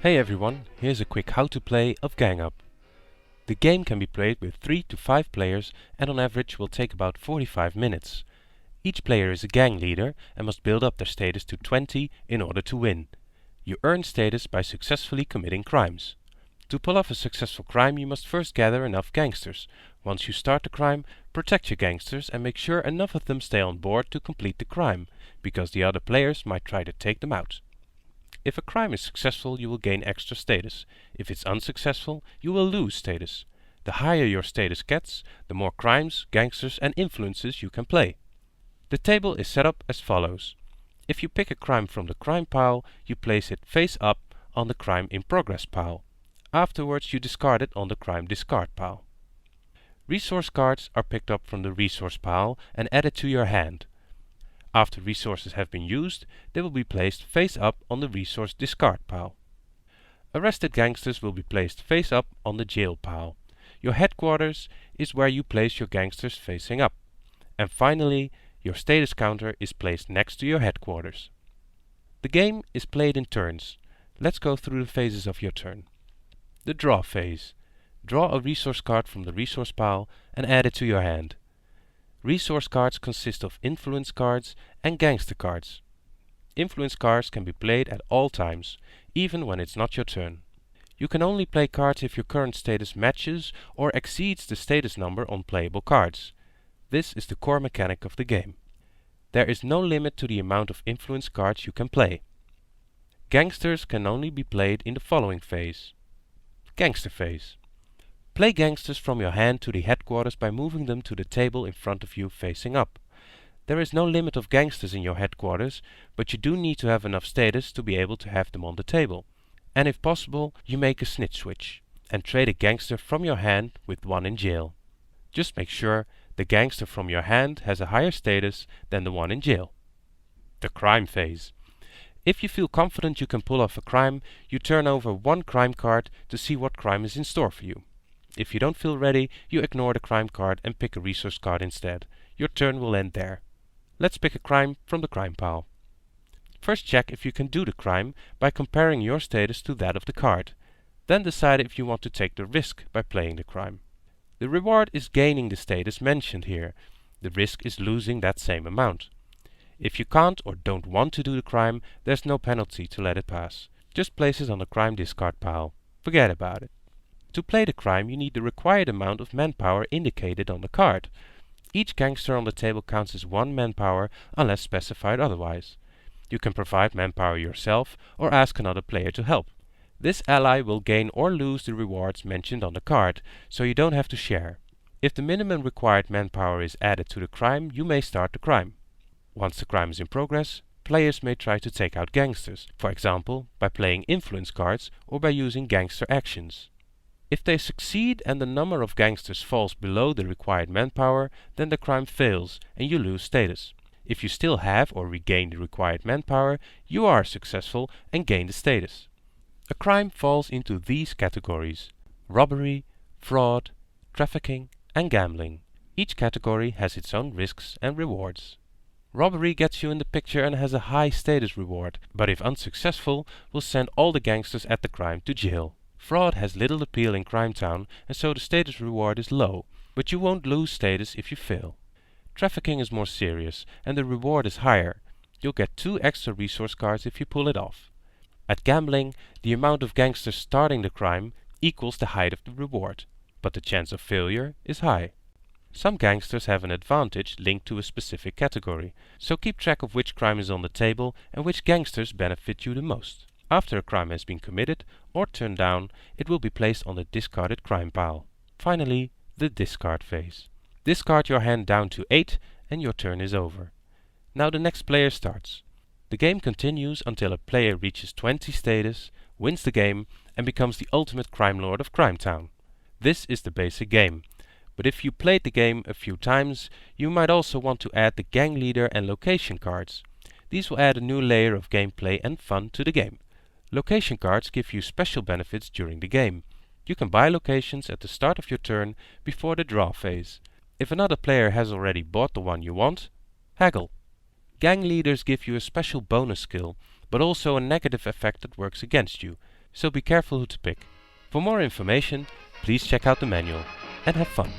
Hey everyone, here's a quick how to play of Gang Up. The game can be played with 3 to 5 players and on average will take about 45 minutes. Each player is a gang leader and must build up their status to 20 in order to win. You earn status by successfully committing crimes. To pull off a successful crime you must first gather enough gangsters. Once you start the crime, protect your gangsters and make sure enough of them stay on board to complete the crime, because the other players might try to take them out. If a crime is successful, you will gain extra status. If it's unsuccessful, you will lose status. The higher your status gets, the more crimes, gangsters and influences you can play. The table is set up as follows. If you pick a crime from the crime pile, you place it face up on the crime in progress pile. Afterwards you discard it on the crime discard pile. Resource cards are picked up from the resource pile and added to your hand. After resources have been used, they will be placed face up on the resource discard pile. Arrested gangsters will be placed face up on the jail pile. Your headquarters is where you place your gangsters facing up. And finally, your status counter is placed next to your headquarters. The game is played in turns. Let's go through the phases of your turn. The draw phase. Draw a resource card from the resource pile and add it to your hand. Resource cards consist of influence cards and gangster cards. Influence cards can be played at all times, even when it's not your turn. You can only play cards if your current status matches or exceeds the status number on playable cards. This is the core mechanic of the game. There is no limit to the amount of influence cards you can play. Gangsters can only be played in the following phase. Gangster phase. Play gangsters from your hand to the headquarters by moving them to the table in front of you facing up. There is no limit of gangsters in your headquarters, but you do need to have enough status to be able to have them on the table. And if possible, you make a snitch switch and trade a gangster from your hand with one in jail. Just make sure the gangster from your hand has a higher status than the one in jail. The crime phase. If you feel confident you can pull off a crime, you turn over one crime card to see what crime is in store for you. If you don't feel ready, you ignore the crime card and pick a resource card instead. Your turn will end there. Let's pick a crime from the crime pile. First check if you can do the crime by comparing your status to that of the card. Then decide if you want to take the risk by playing the crime. The reward is gaining the status mentioned here. The risk is losing that same amount. If you can't or don't want to do the crime, there's no penalty to let it pass. Just place it on the crime discard pile. Forget about it. To play the crime you need the required amount of manpower indicated on the card. Each gangster on the table counts as 1 manpower unless specified otherwise. You can provide manpower yourself or ask another player to help. This ally will gain or lose the rewards mentioned on the card, so you don't have to share. If the minimum required manpower is added to the crime, you may start the crime. Once the crime is in progress, players may try to take out gangsters, for example by playing influence cards or by using gangster actions. If they succeed and the number of gangsters falls below the required manpower, then the crime fails and you lose status. If you still have or regain the required manpower, you are successful and gain the status. A crime falls into these categories: robbery, fraud, trafficking and gambling. Each category has its own risks and rewards. Robbery gets you in the picture and has a high status reward, but if unsuccessful, will send all the gangsters at the crime to jail. Fraud has little appeal in Crime Town and so the status reward is low, but you won't lose status if you fail. Trafficking is more serious and the reward is higher. You'll get 2 extra resource cards if you pull it off. At gambling, the amount of gangsters starting the crime equals the height of the reward, but the chance of failure is high. Some gangsters have an advantage linked to a specific category, so keep track of which crime is on the table and which gangsters benefit you the most. After a crime has been committed or turned down, it will be placed on the discarded crime pile. Finally, the discard phase. Discard your hand down to 8 and your turn is over. Now the next player starts. The game continues until a player reaches 20 status, wins the game and becomes the ultimate crime lord of Crime Town. This is the basic game, but if you played the game a few times, you might also want to add the gang leader and location cards. These will add a new layer of gameplay and fun to the game. Location cards give you special benefits during the game. You can buy locations at the start of your turn before the draw phase. If another player has already bought the one you want, haggle. Gang leaders give you a special bonus skill, but also a negative effect that works against you. so be careful who to pick. For more information, please check out the manual, and have fun!